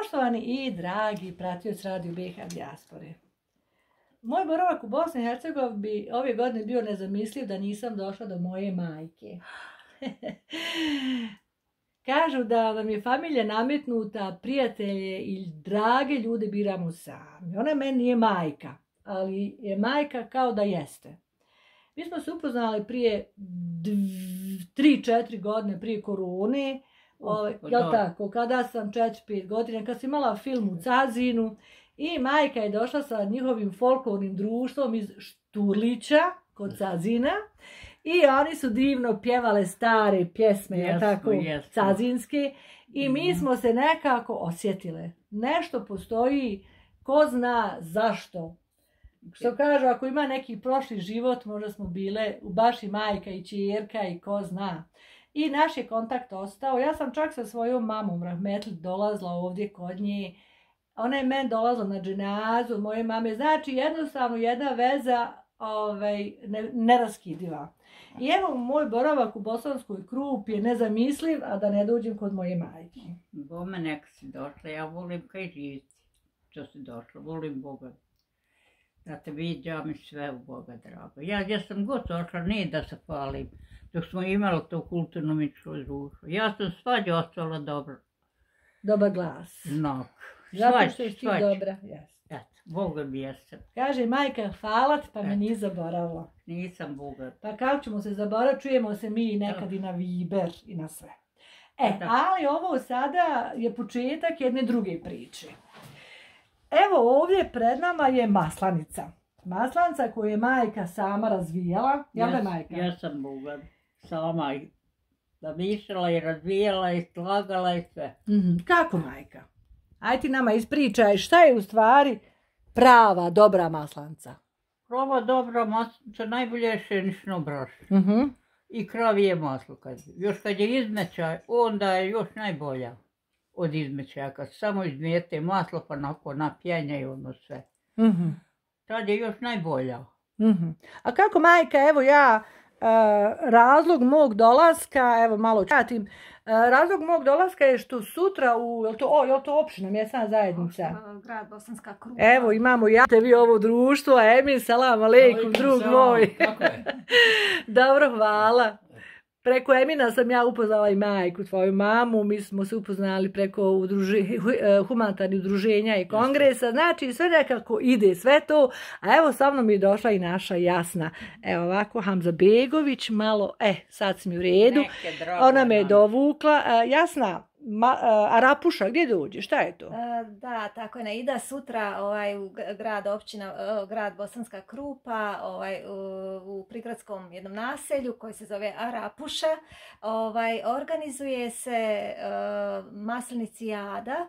Poštovani i dragi pratioci Radio BiH dijaspore. Moj boravak u Bosni i Hercegovini bi ove godine bio nezamisliv da nisam došla do moje majke. Kažu da nam je familija nametnuta, prijatelje i drage ljude biramo sami. Ona meni nije majka, ali je majka kao da jeste. Mi smo se upoznali prije 3-4 godine prije korone. Jel tako, kada sam 4-5 godina, kad sam imala film u Cazinu i majka je došla sa njihovim folklornim društvom iz Šturlića kod Cazina i oni su divno pjevale stare pjesme, tako, cazinske i mi smo se nekako osjetile. Nešto postoji, ko zna zašto. Što kažu, ako ima neki prošli život, možda smo bile u baši majka i ćerka i ko zna. I naš je kontakt ostao. Ja sam čak sa svojom mamom rahmetli dolazila ovdje kod nje. Ona je meni dolazila na dženazu moje mame. Znači jednostavno jedna veza neraskidiva. I evo moj boravak u Bosanskoj Krupi je nezamisliv, a da ne dođem kod moje majke. Bome neka si došla, ja volim kaj živiti. Što si došla, volim Boga. Da te viđam i sve u Boga drago. Ja sam god došla, nije da se hvalim. Dok smo imali to kulturno mičko društvo. Ja sam svađe ostala dobro. Dobar glas. Znak. Zato što si ti dobra. Eto, Boga mi jesam. Kaže majka hvala ti pa me nije zaboravila. Nisam Boga. Pa kako ćemo se zaboraviti, čujemo se mi nekad i na Viber i na sve. Ali ovo sada je početak jedne druge priče. Evo ovdje pred nama je maslanica. Maslanica koju je majka sama razvijala. Jel da je majka? Ja sam Boga. Sama zamišljala i razvijala i slagala i sve. Kako majka? Aj ti nama ispričaj šta je u stvari prava dobra maslanica. Prava dobra maslanica najbolje je pšenično brašno. I kravije maslo. Još kad je izmečaj, onda je još najbolja od izmečaja. Kad samo izmijete maslo pa napjenja i ono sve. Tad je još najbolja. A kako majka, evo ja, razlog mog dolaska, evo malo čatim, razlog mog dolaska je što sutra je to opština, mjesna zajednica? Grad Bosanska Krupa. Evo imamo vi ovo društvo, Emin, salam aleikum, drug moj. Kako je? Dobro, hvala. Preko Emina sam ja upoznala i majku, tvoju mamu, mi smo se upoznali preko humanitarnih udruženja i kongresa, znači sve nekako ide sve to, a evo sa mnom je došla i naša Jasna, evo ovako Hamza Begović, malo, sad si mi u redu, ona me je dovukla, Jasna, Arapuša, gdje dođe, šta je to? Da, tako je, Naida sutra u grad Bosanska Krupa, u prigradskom jednom naselju koji se zove Arapuša, organizuje se Maslenicijada.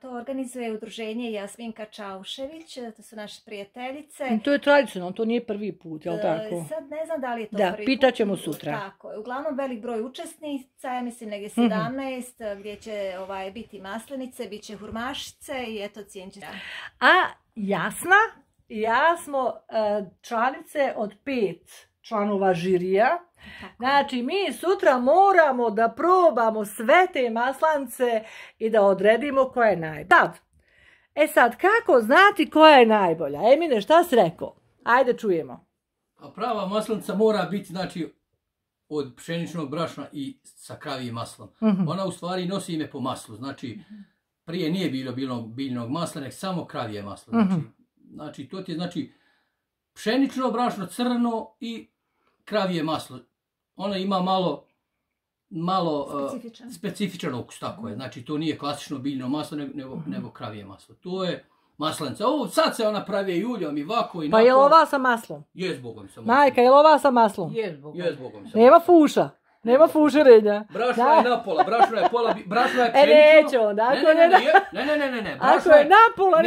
To organizuje udruženje Jasminka Čaušević, to su naše prijateljice. To je tradicionalno, to nije prvi put, je li tako? Sad ne znam da li je to prvi put. Da, pitat ćemo sutra. Tako je, uglavnom velik broj učesnica, ja mislim negdje 17, gdje će biti maslenice, bit će hurmašice i eto cijenčice. A Jasna i ja smo članice od 5 članova žirija. Znači, mi sutra moramo da probamo sve te maslance i da odredimo koja je najbolja. Sad, kako znati koja je najbolja? Emine, šta si rekao? Ajde čujemo. A prava maslanica mora biti, znači, od pšeničnog brašna i sa kravijim maslom. Ona u stvari nosi ime po maslu. Znači, prije nije bilo biljnog masla, nek samo kravije maslo. Znači, to ti je, znači, pšenično brašno, crno i kravije maslo. Ona ima malo specifičan okus, tako je. Znači, to nije klasično biljno maslo, nego kravije maslo. To je maslanica. Sad se ona pravi i uljom i ovako i Pa je li ova sa maslom? Jes Bogom sa maslom. Majka, je li ova sa maslom? Jes Bogom sa maslom. Nema fuša. Nema fušerenja. Brašno je napola, brašno je pšenično. Neću onda. Ne. Ako je napola,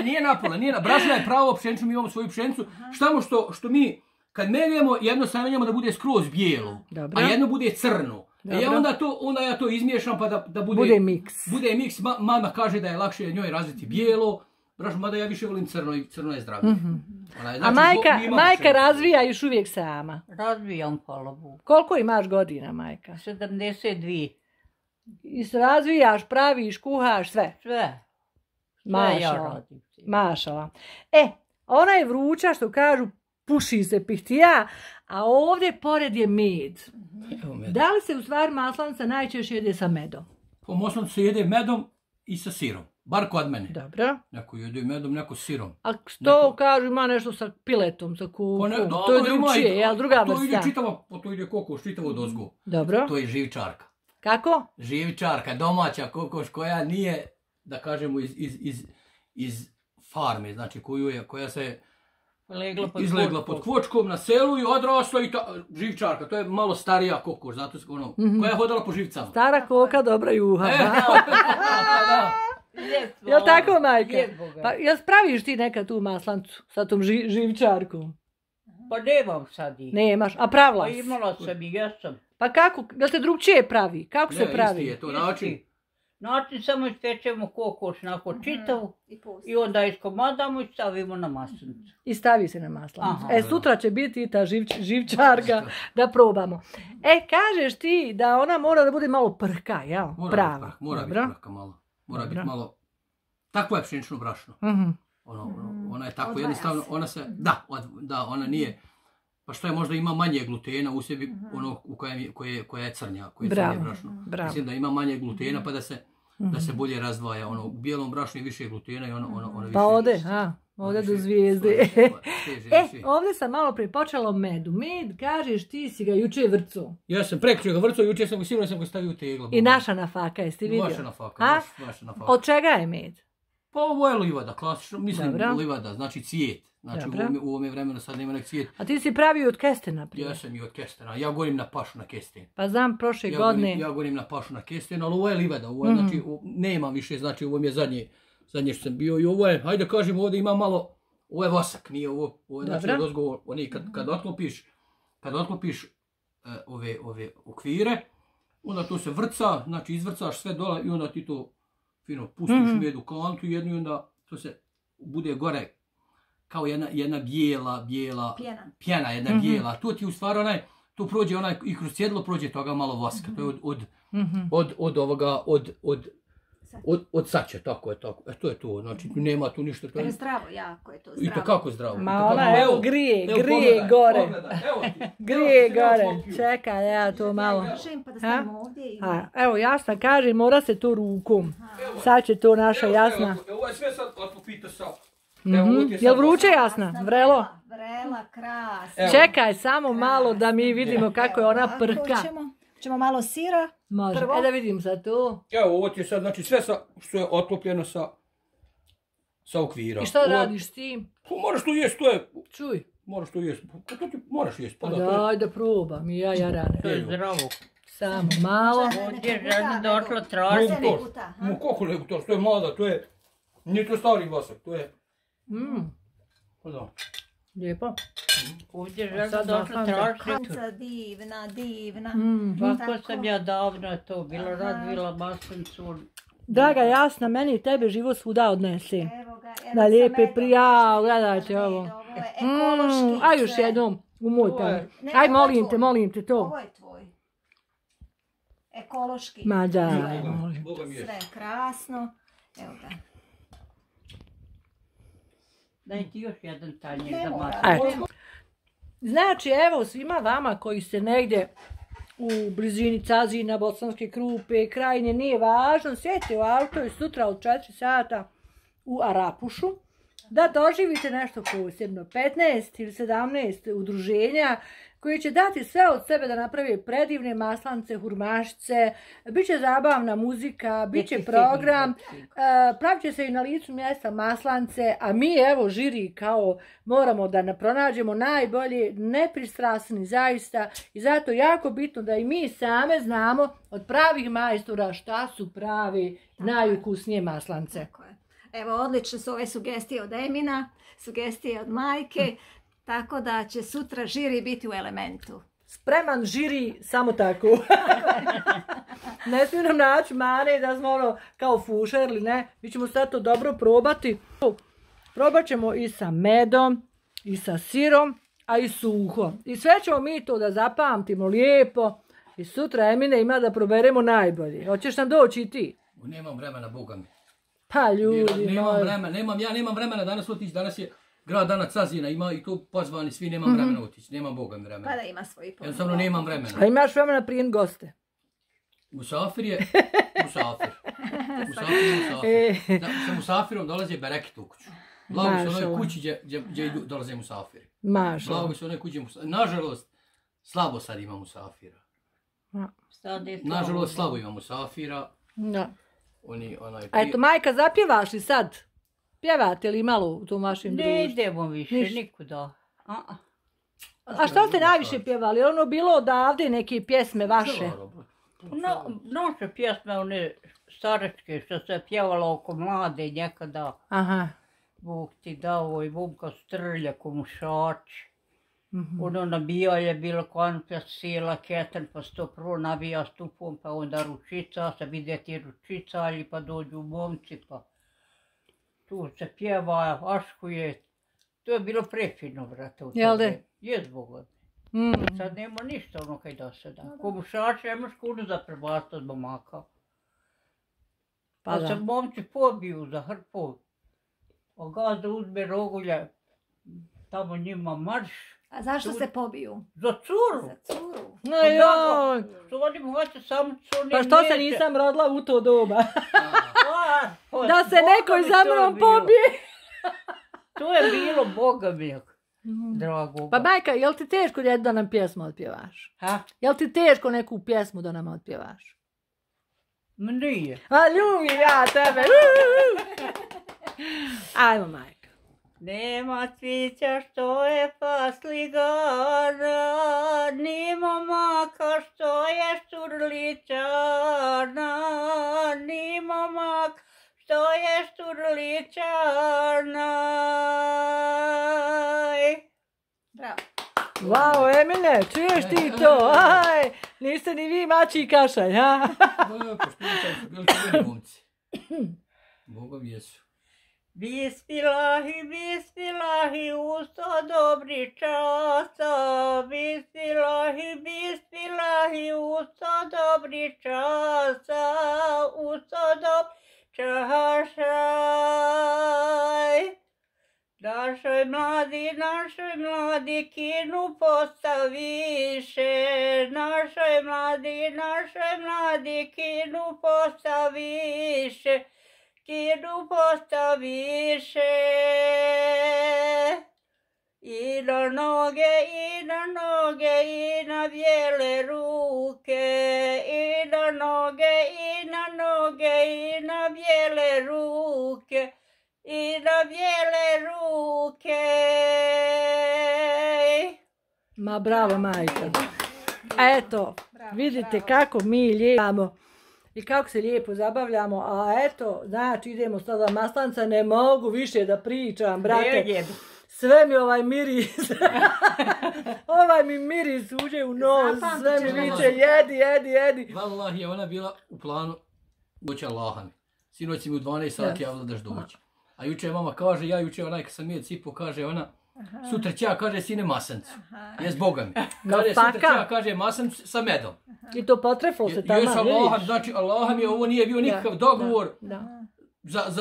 nije napola. Brašno je pravo pšenično, mi imamo svoju pšenicu. Štamo što mi, kad menjamo, jedno stavljamo da bude skroz bijelo, a jedno bude crno. Onda ja to izmiješam pa da bude miks. Bude miks, mama kaže da je lakše njoj razviti bijelo, brašno, mada ja više volim crno i crno je zdravije. A majka razvija još uvijek sama? Razvijam, hvala Bogu. Koliko imaš godina, majka? 72. razvijaš, praviš, kuhaš, sve. Sve. Mašala. Mašala. Ona je vruća, što kažu, puši se pihtija, a ovdje pored je med. Da li se u stvari maslanca najčešće jede sa medom? Po maslancu se jede medom i sa sirom. Bar kod mene. Dobro. Neko jede medom, neko s sirom. A što kažu ima nešto sa piletom, sa kukom? To je drugčije, jel? Druga vrsta. To ide kokoš, čitavo dozgo. Dobro. To je živčarka. Kako? Živčarka, domaća kokoš koja nije, da kažemo, iz farme, znači koja se izlegla pod kvočkom na selu i odrasla i živčarka, to je malo starija kokoš, zato koja je hodala po živcama. Stara koka, dobra juha. Jel tako, majka? Pa jel spraviš ti nekad tu maslancu sa tom živčarkom? Pa nemam sad ih. Nemaš, a pravila Pa imala sam i jesam. Pa kako, da se drugčije pravi? Kako se pravi? Isti je to način. Način samo ispečemo kokoš nako čitavu i onda iskomadamo i stavimo na maslancu. I stavi se na maslancu. Sutra će biti ta živčarka da probamo. Kažeš ti da ona mora da bude malo prka, jel? Prava. Mora biti prka malo. Mora biti malo... Takvo je pšenično brašno. Ona je tako jednostavno, ona se... Da, ona nije... Pa što je možda ima manje glutena u sebi, ono koje je crnja, koje je crnje brašno. Mislim da ima manje glutena pa da se bolje razdvaja. U bijelom brašnu je više glutena i ona više... Pa ode do zvijezde. Ovdje sam malo prije počela o medu. Med, kažeš, ti si ga juče vrcao. Ja sam prekjučer ga vrcao, juče sam sigurno sam ga stavio u teglo. I naša nafaka, jesi ti vidio? Vaša nafaka. Od čega je med? Pa ovo je livada, klasično, mislim livada, znači cijet. Znači u ovome vremenu sad nema nek cijet. A ti si pravio od kestena prije? Ja sam i od kestena, ja govorim na pašu na kesten. Pa znam prošle godine. Ja govorim na pašu na kesten, ali ovo je livada, ovo je, znači nema više, znači ovo mi je zadnje što sam bio i ovo je, hajde kažem ovdje ima malo, ovo je vosak, nije ovo je znači odozgo, oni kad otlopiš ove okvire, onda to se vrca, znači izvrcaš sve dole i onda ti to fino pustiš med u kantu jednu i onda to se bude gore kao jedna bijela pjena, jedna bijela. To ti u stvari tu prođe i kroz sjedlo prođe toga malo voska. To je od sače, tako je tako. To je to, znači nema tu ništa. To je zdravo, jako je to zdravo. I takako zdravo. Ma ona, evo, grije gore. Grije gore. Čekaj, ja to malo. Evo, Jasna kaže, mora se to rukom. Sad će to naša Jasna. Ovo je sve sad otpopite sa... Jel vruće, Jasna? Vrelo? Vrela, krasno. Čekaj samo malo da mi vidimo kako je ona prka. Ćemo malo sira. Može, da vidim za to. Evo, ovo ti je sad, znači sve što je otlopljeno sa okvira. I što radiš s tim? Moraš to jest, to je... Čuj. Moraš to jest, moraš jest. Pa daj da probam, i ja rane. To je zdravo. Samo malo. Ovdje žena došla tražiti. Kako nego to, što je mlada, to je... Nije to stari vasak, to je... Lijepo. Ovdje žena došla tražiti. Kanca divna. Kako sam ja davno to bilo radila maslancu. Draga Jasna, meni i tebe život svuda odnese. Na lijepe prijao, gledajte ovo. Ekološki. Aj još jednom, u moj pan. Aj molim te to. Ovo je tvoj. Ekološki. Ma da, sve krasno. Evo ga. Daj ti još jedan tanjir za maslancu. Znači, evo svima vama koji ste negdje u blizini Cazina, Bosanske Krupe, Krajine, nije važno, sjedite u auto i sutra od 4 sata u Arapušu, da doživite nešto posebno. 15 ili 17 udruženja koji će dati sve od sebe da napravi predivne maslance, hurmašice, bit će zabavna muzika, bit će program, pravit će se i na licu mjesta maslance, a mi evo žiri kao moramo da pronađemo najbolje, nepristrasni zaista i zato je jako bitno da i mi same znamo od pravih majstora šta su pravi najukusnije maslance. Evo, odlične su ove sugestije od Emina, sugestije od Majke, tako da će sutra žiri biti u elementu. Spreman žiri samo tako. Ne smiju nam naći mane da smo ono kao fušer ili ne. Mi ćemo sad to dobro probati. Probat ćemo i sa medom, i sa sirom, a i suho. I sve ćemo mi to da zapamtimo lijepo. I sutra Emine ima da proberemo najbolje. Hoćeš nam doći i ti? Nemam vremena, Boga mi. Pa ljudi ja nemam vremena danas otići, danas je grad dana Cazina, ima i tu pozvani svi, nemam vremena otići, nemam Boga mi vremena. Pa da ima svoji pozvani. Jednostavno nemam vremena. A imaš vremena prijem goste? Musafir je musafir. Sa musafirom dolaze bereket u kuću. Blago se onoj kući gdje dolaze musafiri. Blago se onoj kući musafiri. Nažalost, slabo sad ima musafira. Nažalost, slabo ima musafira. A eto, majka, zapjevaš li sad? Pjevate li malo u tom vašem društvu? Ne idemo više, nikuda. A što ste najviše pjevali? Ono bilo odavde neke pjesme vaše? Naše pjesme, one starečke, što se pjevalo oko mlade nekada. Bog ti dao i Bogka strlja, komušač. Ono nabija je bilo konpja sela, keten, pa se to prvo nabija stupom, pa onda ručica, se vide ti ručicalji, pa dođu momci, pa tu se pjeva, aškuje. To je bilo prefino, brate. Jel de? Je zbog. Sad nema ništa ono kaj da se da. Komušač nemaš kudu za prebaciti od momaka. Pa se momci pobiju za hrpov. A gazda uzme rogulja, tamo njima marš. A zašto se pobiju? Za curu. Za curu. No joj. Što oni mu hoće samo curi. Pa što se nisam rodila u to doba? Da se neko za mnom pobije. To je bilo, Boga mi, drago. Pa majka, jel ti teško da nam pjesmu otpjevaš? Jel ti teško neku pjesmu da nam otpjevaš? Nije. A ljubim ja tebe. Ajmo, majka. Nema cvića što je pasligana, ni momaka što je šturličana, ni momaka što je šturličana. Bravo. Wow, Emine, čuješ ti to? Aj, niste ni vi mači i kašalj, ha? Bogom jesu. Bismillahi, bismillahi, usto dobri časa. Bismillahi, bismillahi, usto dobri časa. Usto dobri čašaj. Našoj mladi kinu postaviše. Našoj mladi kinu postaviše. Kinu postaviše. I na noge, i na noge, i na bijele ruke. I na noge, i na noge, i na bijele ruke. I na bijele ruke. Ma bravo, majka. Eto, vidite kako mi lijepamo i kako se lijepo zabavljamo, a eto, znači idemo sada maslanca, ne mogu više da pričam, brate. Sve mi ovaj miris, ovaj mi miris uđe u nos, sve mi viče jedi. Vallahi je ona bila u planu doći Allahami. Sinoć si mi u 12 sati javila daš doći. A juče mama kaže, ja juče onaj kad sam je cipo, kaže ona, sutra će ja, kaže, sine masancu. Jes Boga mi. Kaže, sutra će ja, kaže, masancu sa medom. I to potreflo se tamo, vidiš. Znači, Allah mi ovo nije bio nikakav dogovor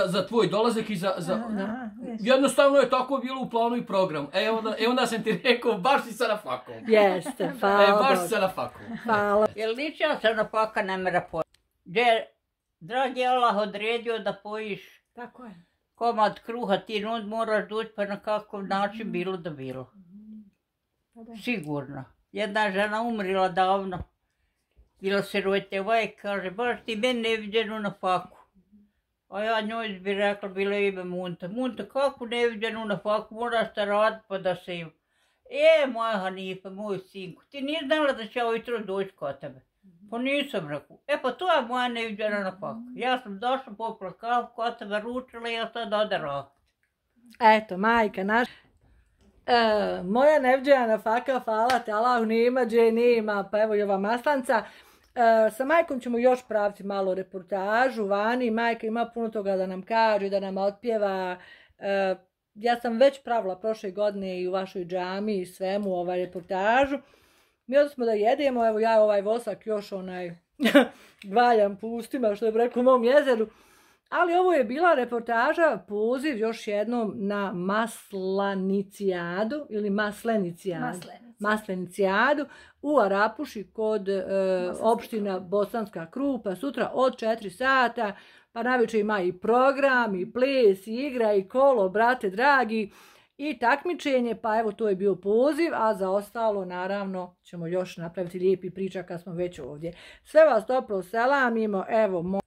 za tvoj dolazak i za... Jednostavno je tako bilo u planu i programu. Onda sam ti rekao, baš si sad na fakom. Jeste, hvala. Baš si sad na fakom. Hvala. Jel ničija se na faka ne mera pojiti? Gdje, dragi Allah odredio da pojiš tako je. Komad kruha, ti moraš doći pa na kakav način bilo da bilo. Sigurno. Jedna žena umrila davno. Bila se rodila i kaže, baš ti meni neviđenu na faku. A ja njoj bi rekla, bila ime Munta. Munta, kako neviđenu na faku, moraš te raditi pa da se im. Moja Hanifa, moj sinko, ti nije znala da će ja ujutro doći kod tebe. Pa nisam rekao. Pa to je moja neviđena na faku. Ja sam došla, popila kafu, kod tebe ručila i ja sad ode raditi. Eto, majka naša. Moja neviđena faka, hvala te Allahu, nema, pa evo i ova maslanca. Sa majkom ćemo još praviti malo reportažu vani. Majka ima puno toga da nam kaže, da nam otpjeva. Ja sam već pravila prošle godine i u vašoj džami i svemu reportažu. Mi odnosno da jedemo, evo ja ovaj vosak još valjam pustima, što je rekao u mom jezeru. Ali ovo je bila reportaža, poziv još jednom na Maslanicijadu ili Maslenicijadu u Arapuši kod opština Bosanska Krupa, sutra od 4 sata, pa navečer ima i program, i ples, i igra, i kolo, brate dragi, i takmičenje, pa evo to je bio poziv, a za ostalo naravno ćemo još napraviti lijepi priča kad smo već ovdje. Sve vas toplo selamimo, evo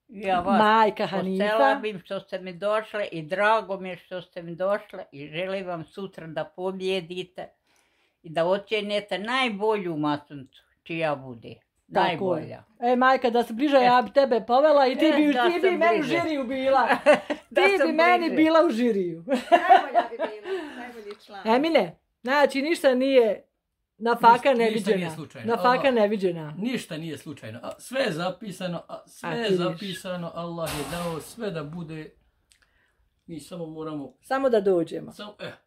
ja vas majka Hanifa. Poselamim što ste mi došle i drago mi je što ste mi došle i želim vam sutra da pobjedite i da ocjenjete najbolju maslencu čija bude. Najbolja. Majka, da se bliže, ja bi tebe povela i ti bi meni u žiriju bila. Ti bi meni bila u žiriju. Najbolja bi bila, najbolji član. Emine, znači ništa nije na faka neviđena. Nije slučajno. Na faka neviđena. Ništa nije slučajno. Sve je zapisano, Allah je dao sve da bude. Mi samo moramo... Samo da dođemo.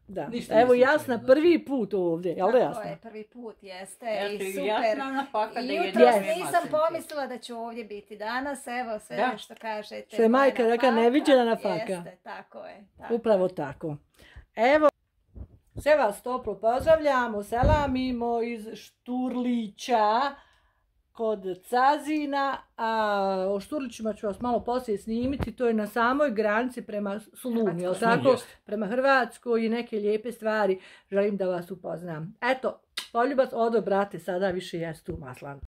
Da. Evo Jasna prvi put ovdje, jel da Jasna? Tako je, prvi put jeste i super. I jutros nisam pomislila da ću ovdje biti danas, evo sve što kažete. Sve majka reka neviđena na faka. Jeste, tako je. Upravo tako. Evo, sve vas toplo pozdravljamo, selamimo iz Šturlića kod Cazina, a o Šturlićima ću vas malo poslije snimiti, to je na samoj granici prema Solunu, jel tako? Prema Hrvatskoj i neke lijepe stvari želim da vas upoznam. Eto, poljubac odo brate, sada više jesu tu maslan.